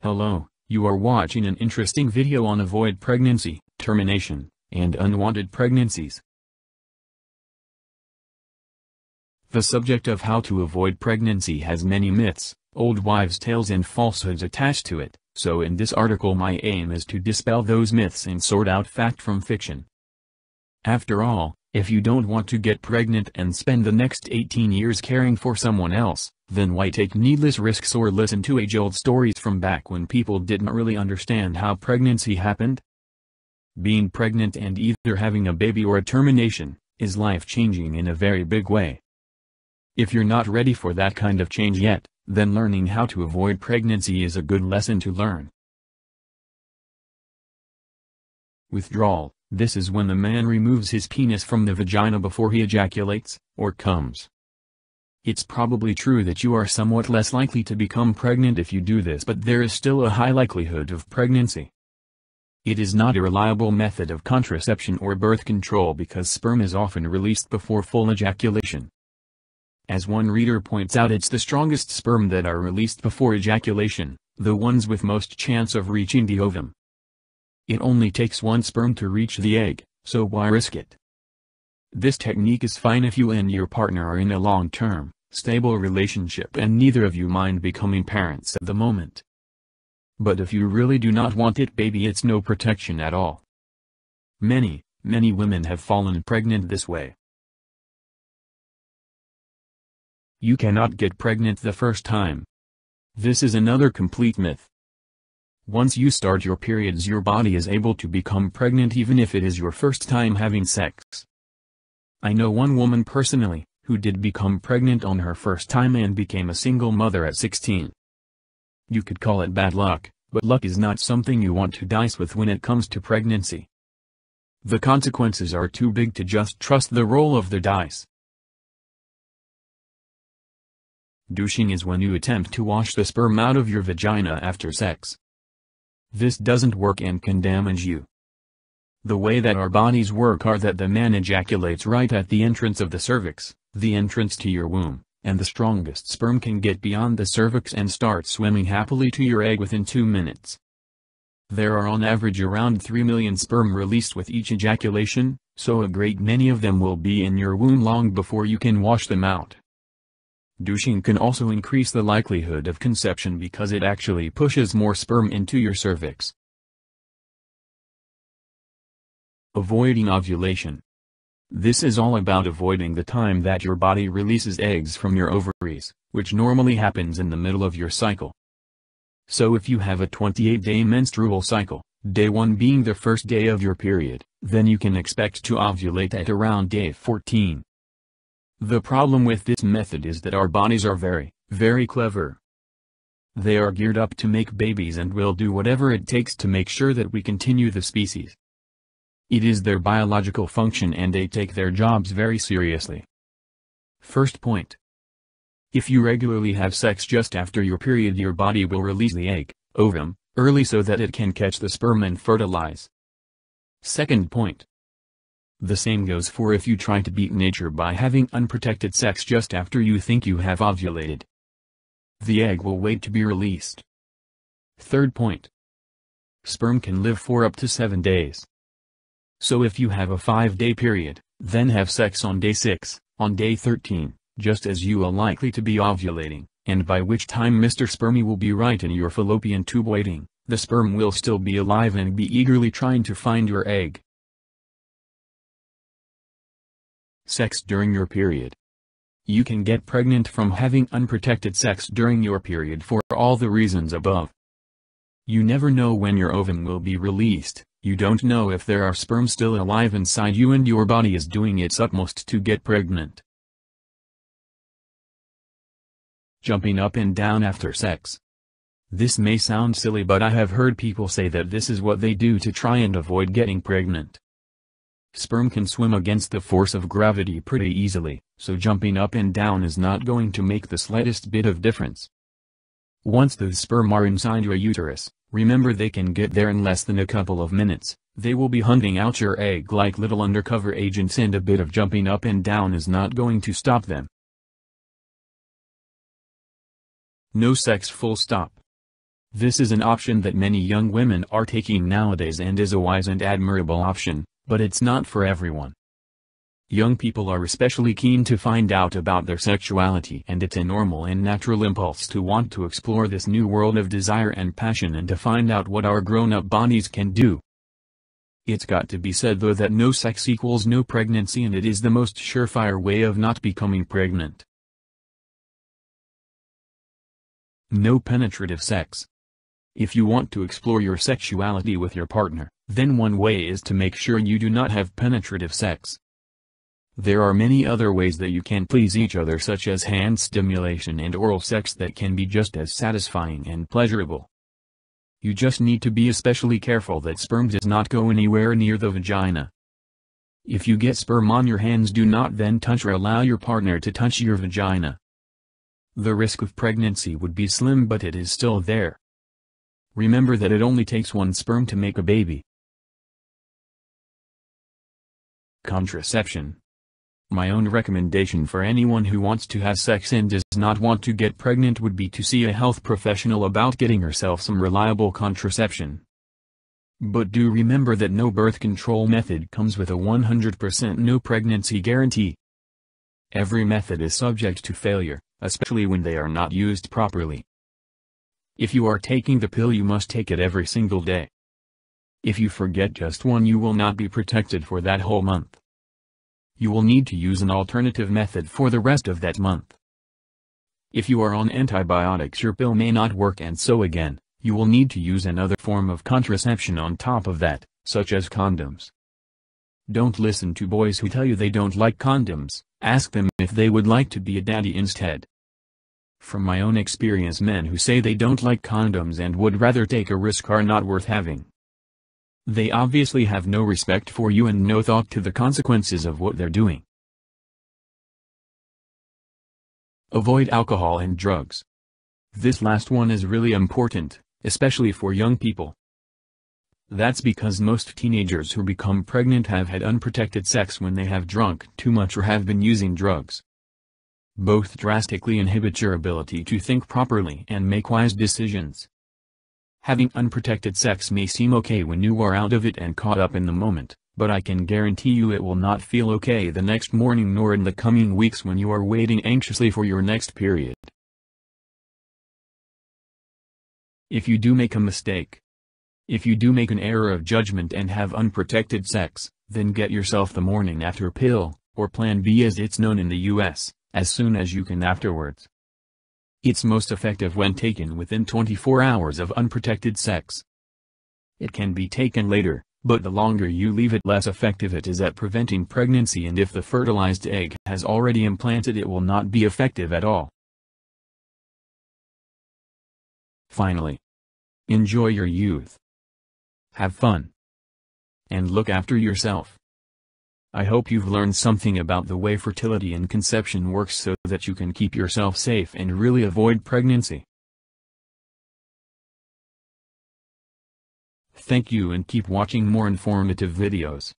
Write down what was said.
Hello, you are watching an interesting video on avoid pregnancy, termination, and unwanted pregnancies. The subject of how to avoid pregnancy has many myths, old wives' tales and falsehoods attached to it, so in this article my aim is to dispel those myths and sort out fact from fiction. After all, if you don't want to get pregnant and spend the next 18 years caring for someone else, then why take needless risks or listen to age-old stories from back when people didn't really understand how pregnancy happened? Being pregnant and either having a baby or a termination is life-changing in a very big way. If you're not ready for that kind of change yet, then learning how to avoid pregnancy is a good lesson to learn. Withdrawal. This is when the man removes his penis from the vagina before he ejaculates, or comes. It's probably true that you are somewhat less likely to become pregnant if you do this, but there is still a high likelihood of pregnancy. It is not a reliable method of contraception or birth control because sperm is often released before full ejaculation. As one reader points out, it's the strongest sperm that are released before ejaculation, the ones with most chance of reaching the ovum. It only takes one sperm to reach the egg, so why risk it? This technique is fine if you and your partner are in a long-term, stable relationship and neither of you mind becoming parents at the moment. But if you really do not want it, baby, it's no protection at all. Many women have fallen pregnant this way. You cannot get pregnant the first time. This is another complete myth. Once you start your periods, your body is able to become pregnant even if it is your first time having sex. I know one woman personally, who did become pregnant on her first time and became a single mother at 16. You could call it bad luck, but luck is not something you want to dice with when it comes to pregnancy. The consequences are too big to just trust the roll of the dice. Douching is when you attempt to wash the sperm out of your vagina after sex. This doesn't work and can damage you. The way that our bodies work are that the man ejaculates right at the entrance of the cervix, the entrance to your womb, and the strongest sperm can get beyond the cervix and start swimming happily to your egg within 2 minutes. There are on average around 3 million sperm released with each ejaculation, so a great many of them will be in your womb long before you can wash them out. Douching can also increase the likelihood of conception because it actually pushes more sperm into your cervix. Avoiding ovulation. This is all about avoiding the time that your body releases eggs from your ovaries, which normally happens in the middle of your cycle. So if you have a 28-day menstrual cycle, day 1 being the first day of your period, then you can expect to ovulate at around day 14. The problem with this method is that our bodies are very clever. They are geared up to make babies and will do whatever it takes to make sure that we continue the species. It is their biological function and they take their jobs very seriously. First point. If you regularly have sex just after your period, your body will release the egg, ovum, early so that it can catch the sperm and fertilize. Second point. The same goes for if you try to beat nature by having unprotected sex just after you think you have ovulated. The egg will wait to be released. Third point. Sperm can live for up to 7 days. So if you have a 5-day period, then have sex on day 6, on day 13, just as you are likely to be ovulating, and by which time Mr. Spermy will be right in your fallopian tube waiting, the sperm will still be alive and be eagerly trying to find your egg. Sex during your period. You can get pregnant from having unprotected sex during your period for all the reasons above. You never know when your ovum will be released, you don't know if there are sperm still alive inside you, and your body is doing its utmost to get pregnant. Jumping up and down after sex. This may sound silly, but I have heard people say that this is what they do to try and avoid getting pregnant. Sperm can swim against the force of gravity pretty easily, so jumping up and down is not going to make the slightest bit of difference. Once those sperm are inside your uterus, remember they can get there in less than a couple of minutes. They will be hunting out your egg like little undercover agents, and a bit of jumping up and down is not going to stop them. No sex full stop. This is an option that many young women are taking nowadays and is a wise and admirable option, but it's not for everyone. Young people are especially keen to find out about their sexuality, and it's a normal and natural impulse to want to explore this new world of desire and passion and to find out what our grown-up bodies can do. It's got to be said though that no sex equals no pregnancy, and it is the most surefire way of not becoming pregnant. No penetrative sex. If you want to explore your sexuality with your partner, then one way is to make sure you do not have penetrative sex. There are many other ways that you can please each other, such as hand stimulation and oral sex, that can be just as satisfying and pleasurable. You just need to be especially careful that sperm does not go anywhere near the vagina. If you get sperm on your hands, do not then touch or allow your partner to touch your vagina. The risk of pregnancy would be slim, but it is still there. Remember that it only takes one sperm to make a baby. Contraception. My own recommendation for anyone who wants to have sex and does not want to get pregnant would be to see a health professional about getting herself some reliable contraception. But do remember that no birth control method comes with a 100% no pregnancy guarantee. Every method is subject to failure, especially when they are not used properly. If you are taking the pill, you must take it every single day. If you forget just one, you will not be protected for that whole month. You will need to use an alternative method for the rest of that month. If you are on antibiotics, your pill may not work, and so again, you will need to use another form of contraception on top of that, such as condoms. Don't listen to boys who tell you they don't like condoms. Ask them if they would like to be a daddy instead. From my own experience, men who say they don't like condoms and would rather take a risk are not worth having. They obviously have no respect for you and no thought to the consequences of what they're doing. Avoid alcohol and drugs. This last one is really important, especially for young people. That's because most teenagers who become pregnant have had unprotected sex when they have drunk too much or have been using drugs. Both drastically inhibit your ability to think properly and make wise decisions. Having unprotected sex may seem okay when you are out of it and caught up in the moment, but I can guarantee you it will not feel okay the next morning nor in the coming weeks when you are waiting anxiously for your next period. If you do make a mistake, if you do make an error of judgment and have unprotected sex, then get yourself the morning after pill, or Plan B as it's known in the US, as soon as you can afterwards. It's most effective when taken within 24 hours of unprotected sex. It can be taken later, but the longer you leave it, less effective it is at preventing pregnancy, and if the fertilized egg has already implanted, it will not be effective at all. Finally, enjoy your youth. Have fun. And look after yourself. I hope you've learned something about the way fertility and conception works so that you can keep yourself safe and really avoid pregnancy. Thank you, and keep watching more informative videos.